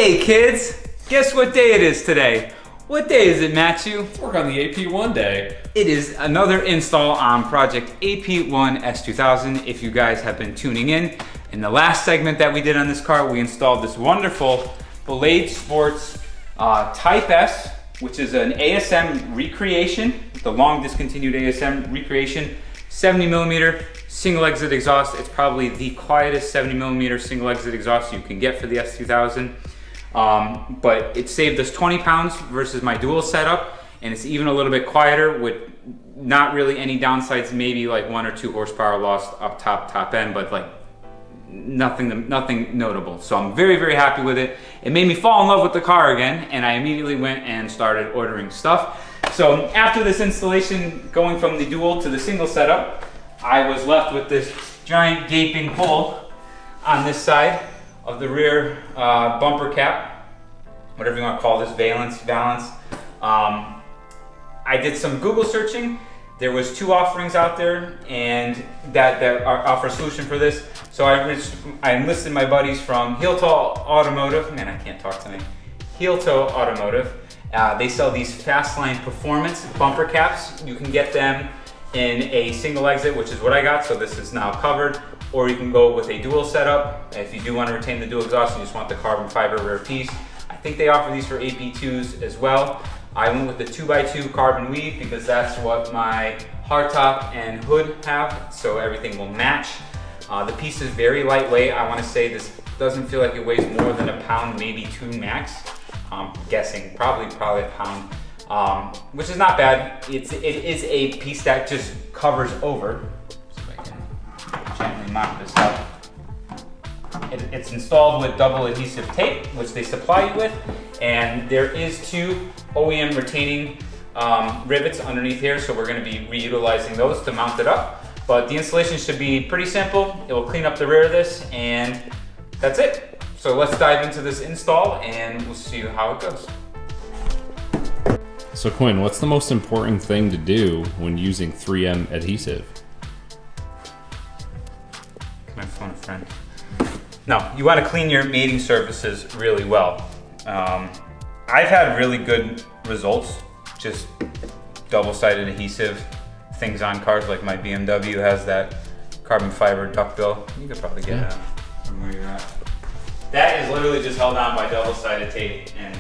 Hey kids, guess what day it is today? What day is it, Matthew? Let's work on the AP1 day. It is another install on project AP1 S2000. If you guys have been tuning in the last segment that we did on this car, we installed this wonderful Ballade Sports Type S, which is an ASM recreation, the long discontinued ASM recreation, 70mm single exit exhaust. It's probably the quietest 70mm single exit exhaust you can get for the S2000. But it saved us 20 pounds versus my dual setup, and it's even a little bit quieter with not really any downsides, maybe like 1 or 2 horsepower lost up top end, but like nothing notable. So I'm very, very happy with it. It made me fall in love with the car again, and I immediately went and started ordering stuff. So after this installation, going from the dual to the single setup, I was left with this giant gaping hole on this side of the rear bumper cap, whatever you want to call this, valance. I did some Google searching. There was 2 offerings out there, and that offer a solution for this. So I enlisted my buddies from HeelToe Automotive. Man, I can't talk tonight. HeelToe Automotive. They sell these Fastline Performance bumper caps. You can get them in a single exit, which is what I got, so this is now covered. Or you can go with a dual setup. If you do want to retain the dual exhaust and you just want the carbon fiber rear piece. I think they offer these for AP2s as well. I went with the 2x2 carbon weave because that's what my hardtop and hood have, so everything will match. The piece is very lightweight. I want to say this doesn't feel like it weighs more than a pound, maybe 2 max. I'm guessing probably a pound, which is not bad. It is a piece that just covers over. So if I can gently mop this up. It's installed with double adhesive tape, which they supply you with, and there is 2 OEM retaining rivets underneath here, so we're going to be reutilizing those to mount it up. But the installation should be pretty simple. It will clean up the rear of this, and that's it. So let's dive into this install, and we'll see how it goes. So Quinn, what's the most important thing to do when using 3M adhesive? Can I phone a friend? No, you want to clean your mating surfaces really well. I've had really good results, just double-sided adhesive things on cars, like my BMW has that carbon fiber duckbill. You could probably get that from where you're at. That is literally just held on by double-sided tape, and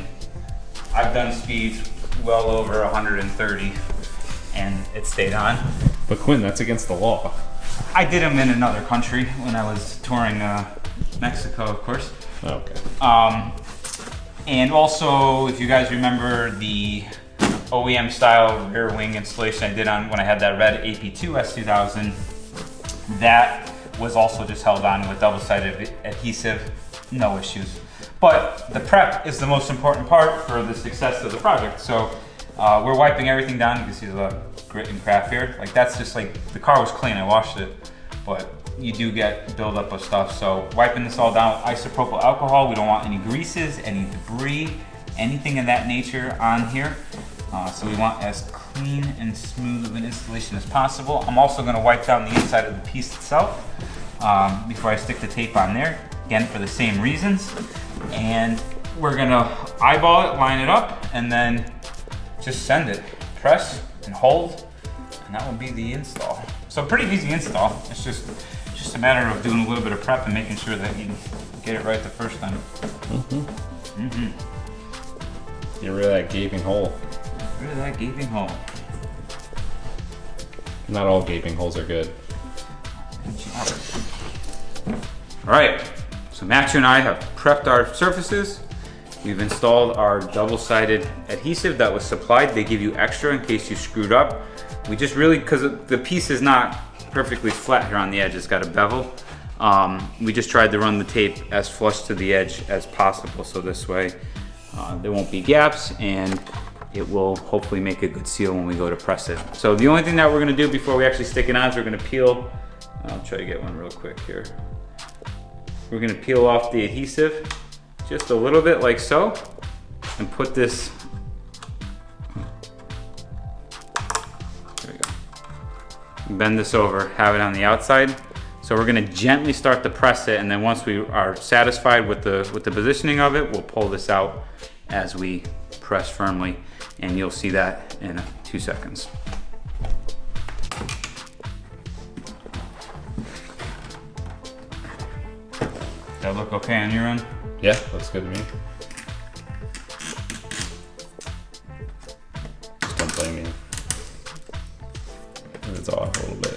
I've done speeds well over 130, and it stayed on. But Quinn, that's against the law. I did them in another country when I was touring Mexico, of course. Okay. And also, if you guys remember the OEM style rear wing installation I did on when I had that red AP2 S2000, that was also just held on with double-sided adhesive, no issues. But the prep is the most important part for the success of the project. So we're wiping everything down. You can see there's a lot of grit and crap here. Like that's just like, the car was clean, I washed it, but you do get buildup of stuff. So wiping this all down with isopropyl alcohol. We don't want any greases, any debris, anything of that nature on here. So we want as clean and smooth of an installation as possible. I'm also gonna wipe down the inside of the piece itself before I stick the tape on there, again for the same reasons. And we're gonna eyeball it, line it up, and then just send it. Press and hold, and that will be the install. So pretty easy install. It's just a matter of doing a little bit of prep and making sure that you get it right the first time. Get rid of that gaping hole. Get rid of that gaping hole. Not all gaping holes are good. All right, so Matthew and I have prepped our surfaces. We've installed our double-sided adhesive that was supplied. They give you extra in case you screwed up. We just really, because the piece is not perfectly flat here on the edge, it's got a bevel. We just tried to run the tape as flush to the edge as possible, so this way there won't be gaps, and it will hopefully make a good seal when we go to press it. So the only thing that we're gonna do before we actually stick it on is we're gonna peel, I'll try to get one real quick here. We're gonna peel off the adhesive just a little bit like so, and put this, there we go. Bend this over, have it on the outside. So we're gonna gently start to press it, and then once we are satisfied with the positioning of it, we'll pull this out as we press firmly, and you'll see that in 2 seconds. That look okay on your end? Yeah, looks good to me. Just don't blame me. It's off a little bit.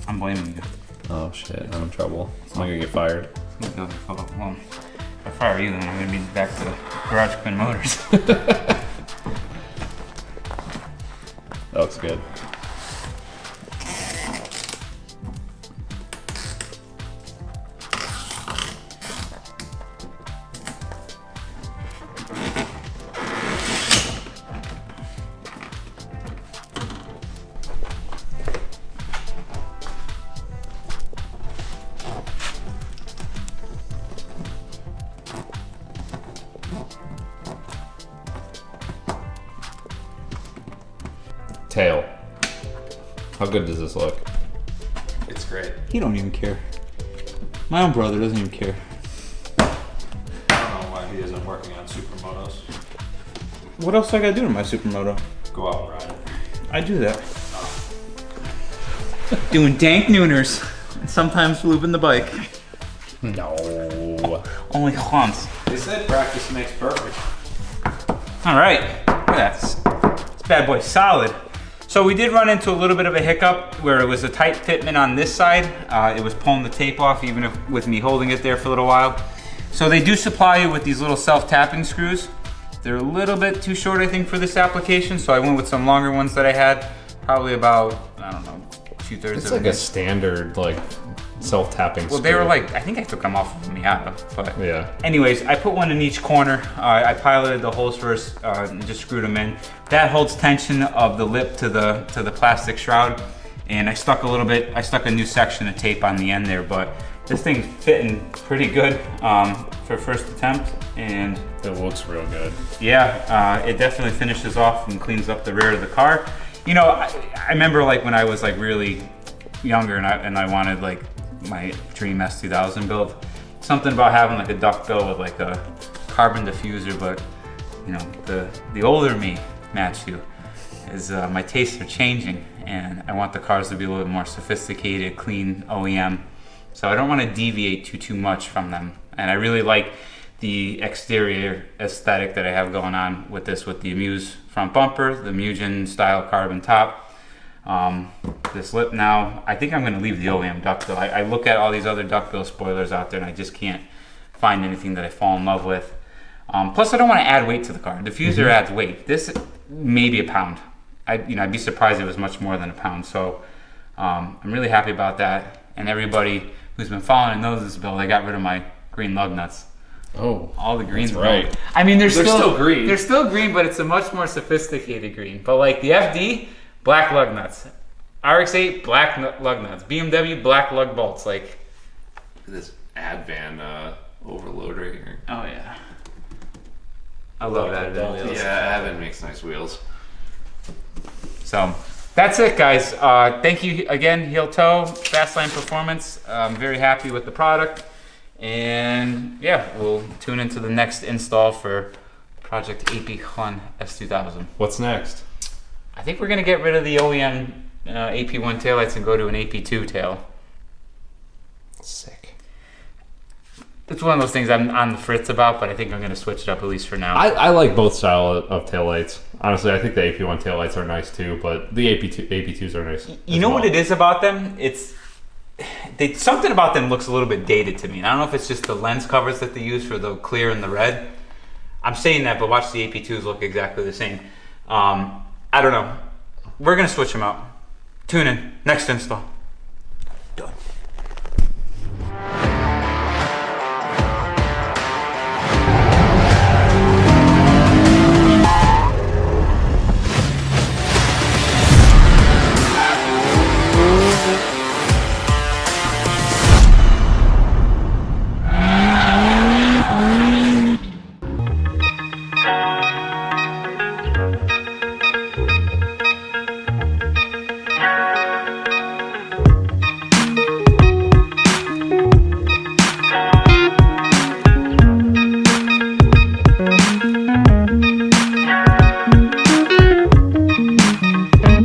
I'm blaming you. Oh shit, I'm in trouble. I'm gonna get fired. Well, if I fire you, then I'm gonna be back to Garage Quinn Motors. That looks good. Tail. How good does this look? It's great. He don't even care. My own brother doesn't even care. I don't know why he isn't working on supermotos. What else do I gotta do to my supermoto? Go out and ride it. I do that. Doing dank nooners, and sometimes lubing the bike. No. Only once. They said practice makes perfect. All right, look at that. This bad boy solid. So we did run into a little bit of a hiccup where it was a tight fitment on this side. It was pulling the tape off even if, with me holding it there for a little while. So they do supply you with these little self-tapping screws. They're a little bit too short, I think, for this application. So I went with some longer ones that I had, probably about, I don't know, 2/3 It's of like an a inch. standard like self-tapping Well, screw. they were like, I think I took them off of Miata, but Yeah. anyways, I put one in each corner. I piloted the holes first and just screwed them in. That holds tension of the lip to the plastic shroud, and I stuck a new section of tape on the end there, but this thing's fitting pretty good for first attempt, and It looks real good. yeah, it definitely finishes off and cleans up the rear of the car. You know, I remember like when I was like really younger and I wanted like my dream S2000 build. Something about having like a duckbill with like a carbon diffuser, but you know, the older me, Matthew, is my tastes are changing, and I want the cars to be a little bit more sophisticated, clean OEM. So I don't want to deviate too much from them. And I really like the exterior aesthetic that I have going on with this, with the Amuse front bumper, the Mugen style carbon top. This lip now, I think I'm going to leave the OEM duckbill. I look at all these other duckbill spoilers out there and I just can't find anything that I fall in love with. Plus I don't want to add weight to the car. Diffuser adds weight. This maybe a pound. I'd be surprised if it was much more than a pound. So I'm really happy about that. And everybody who's been following knows this build. I got rid of my green lug nuts. Oh, All the greens that's are right. gone. I mean, they're still green. They're still green, but it's a much more sophisticated green. But like the FD, black lug nuts. RX-8, black lug nuts. BMW, black lug bolts. Like, This Advan overloader here. oh yeah. I love that. Yeah, Advan makes nice wheels. So that's it, guys. Thank you again, HeelToe, Fastline Performance. I'm very happy with the product. And yeah, we'll tune into the next install for Project AP1 S2000. What's next? I think we're gonna get rid of the OEM AP1 taillights and go to an AP2 tail. Sick. It's one of those things I'm on the fritz about, but I think I'm gonna switch it up at least for now. I like both style of taillights. Honestly, I think the AP1 taillights are nice too, but the AP2s are nice. You know what it is about them? Something about them looks a little bit dated to me. And I don't know if it's just the lens covers that they use for the clear and the red. I'm saying that, but watch the AP2s look exactly the same. I don't know. We're gonna switch them out. Tune in. Next install. Done.